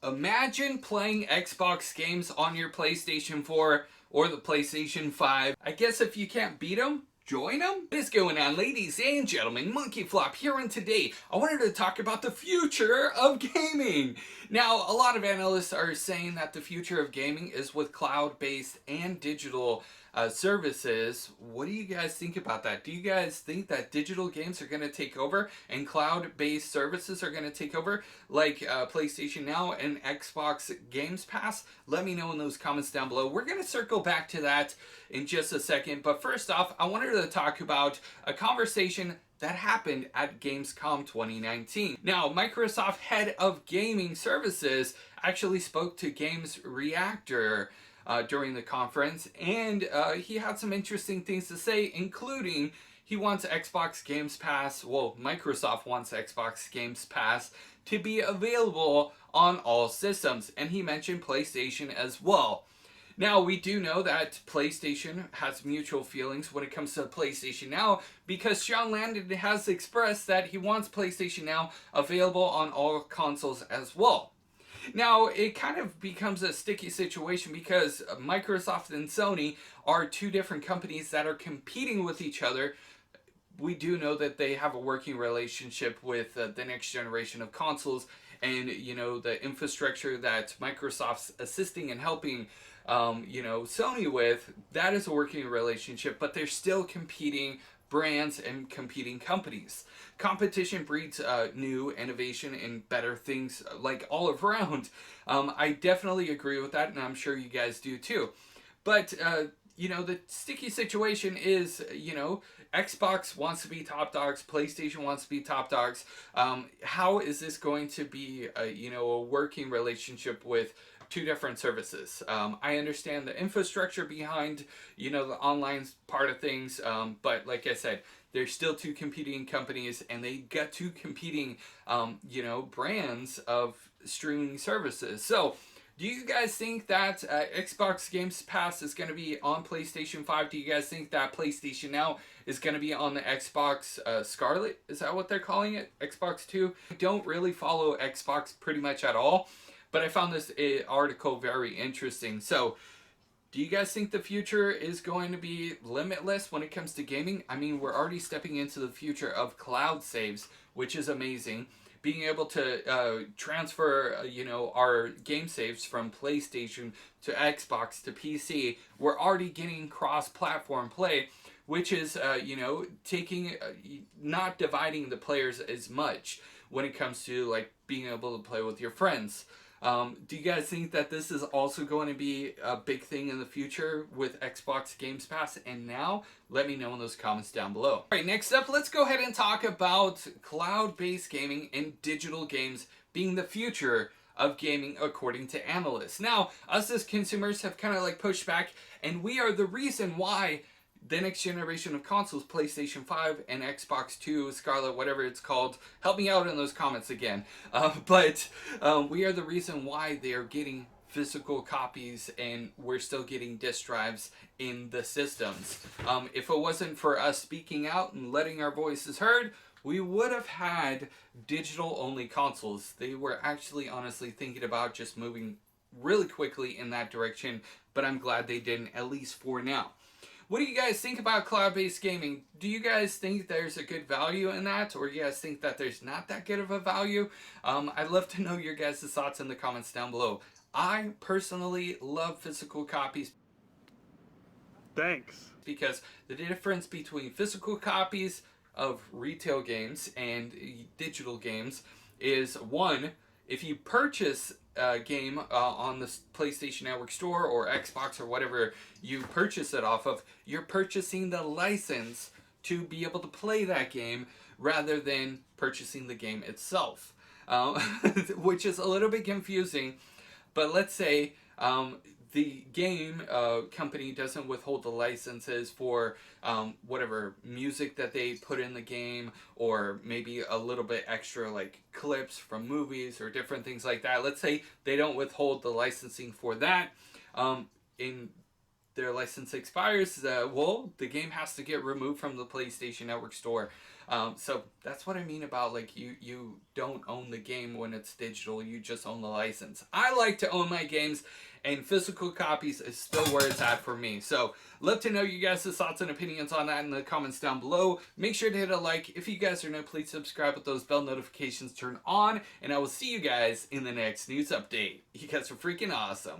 Imagine playing Xbox games on your PlayStation 4 or the PlayStation 5. I guess if you can't beat them, join them? What is going on, ladies and gentlemen? Monkey Flop here, and today I wanted to talk about the future of gaming. Now, a lot of analysts are saying that the future of gaming is with cloud-based and digital services. What do you guys think about that? Do you guys think that digital games are going to take over and cloud-based services are going to take over, like PlayStation Now and Xbox Games Pass? Let me know in those comments down below. We're going to circle back to that in just a second, but first off, I wanted to talk about a conversation that happened at Gamescom 2019. Now, Microsoft head of gaming services actually spoke to Games Reactor during the conference, and he had some interesting things to say, including he wants Xbox Games Pass, well, Microsoft wants Xbox Games Pass to be available on all systems, and he mentioned PlayStation as well. Now, we do know that PlayStation has mutual feelings when it comes to PlayStation Now, because Sean Landon has expressed that he wants PlayStation Now available on all consoles as well. Now, it kind of becomes a sticky situation because Microsoft and Sony are two different companies that are competing with each other. We do know that they have a working relationship with the next generation of consoles, and, you know, the infrastructure that Microsoft's assisting and helping Sony with, that is a working relationship, but they're still competing brands and competing companies. Competition breeds new innovation and better things, like, all around. I definitely agree with that, and I'm sure you guys do too. But the sticky situation is, Xbox wants to be top dogs, PlayStation wants to be top dogs. How is this going to be a working relationship with two different services? I understand the infrastructure behind, the online part of things, but like I said, there's still two competing companies, and they got two competing, brands of streaming services. So, do you guys think that Xbox Games Pass is going to be on PlayStation 5? Do you guys think that PlayStation Now is going to be on the Xbox Scarlett? Is that what they're calling it? Xbox 2? I don't really follow Xbox pretty much at all, but I found this article very interesting. So, do you guys think the future is going to be limitless when it comes to gaming? I mean, we're already stepping into the future of cloud saves, which is amazing. Being able to transfer, our game saves from PlayStation to Xbox to PC. We're already getting cross-platform play, which is, not dividing the players as much when it comes to, like, being able to play with your friends. Do you guys think that this is also going to be a big thing in the future with Xbox Games Pass and Now? Let me know in those comments down below. Alright, next up, let's go ahead and talk about cloud-based gaming and digital games being the future of gaming according to analysts. Now, us as consumers have kind of like pushed back, and we are the reason why the next generation of consoles, PlayStation 5 and Xbox 2, Scarlett, whatever it's called. Help me out in those comments again. But we are the reason why they are getting physical copies, and we're still getting disk drives in the systems. If it wasn't for us speaking out and letting our voices heard, we would have had digital-only consoles. They were actually honestly thinking about just moving really quickly in that direction, but I'm glad they didn't, at least for now. What do you guys think about cloud-based gaming? Do you guys think there's a good value in that, or do you guys think that there's not that good of a value? I'd love to know your guys' thoughts in the comments down below. I personally love physical copies. Thanks. Because the difference between physical copies of retail games and digital games is, one, if you purchase a game on the PlayStation Network store or Xbox or whatever you purchase it off of, you're purchasing the license to be able to play that game rather than purchasing the game itself, which is a little bit confusing. But let's say the game company doesn't withhold the licenses for whatever music that they put in the game, or maybe a little bit extra, like clips from movies or different things like that. Let's say they don't withhold the licensing for that. In their license expires, well, the game has to get removed from the PlayStation Network store. So that's what I mean about like you don't own the game when it's digital, you just own the license. I like to own my games, and physical copies is still where it's at for me. So love to know you guys' thoughts and opinions on that in the comments down below. Make sure to hit a like. If you guys are new, please subscribe with those bell notifications turned on, and I will see you guys in the next news update. You guys are freaking awesome.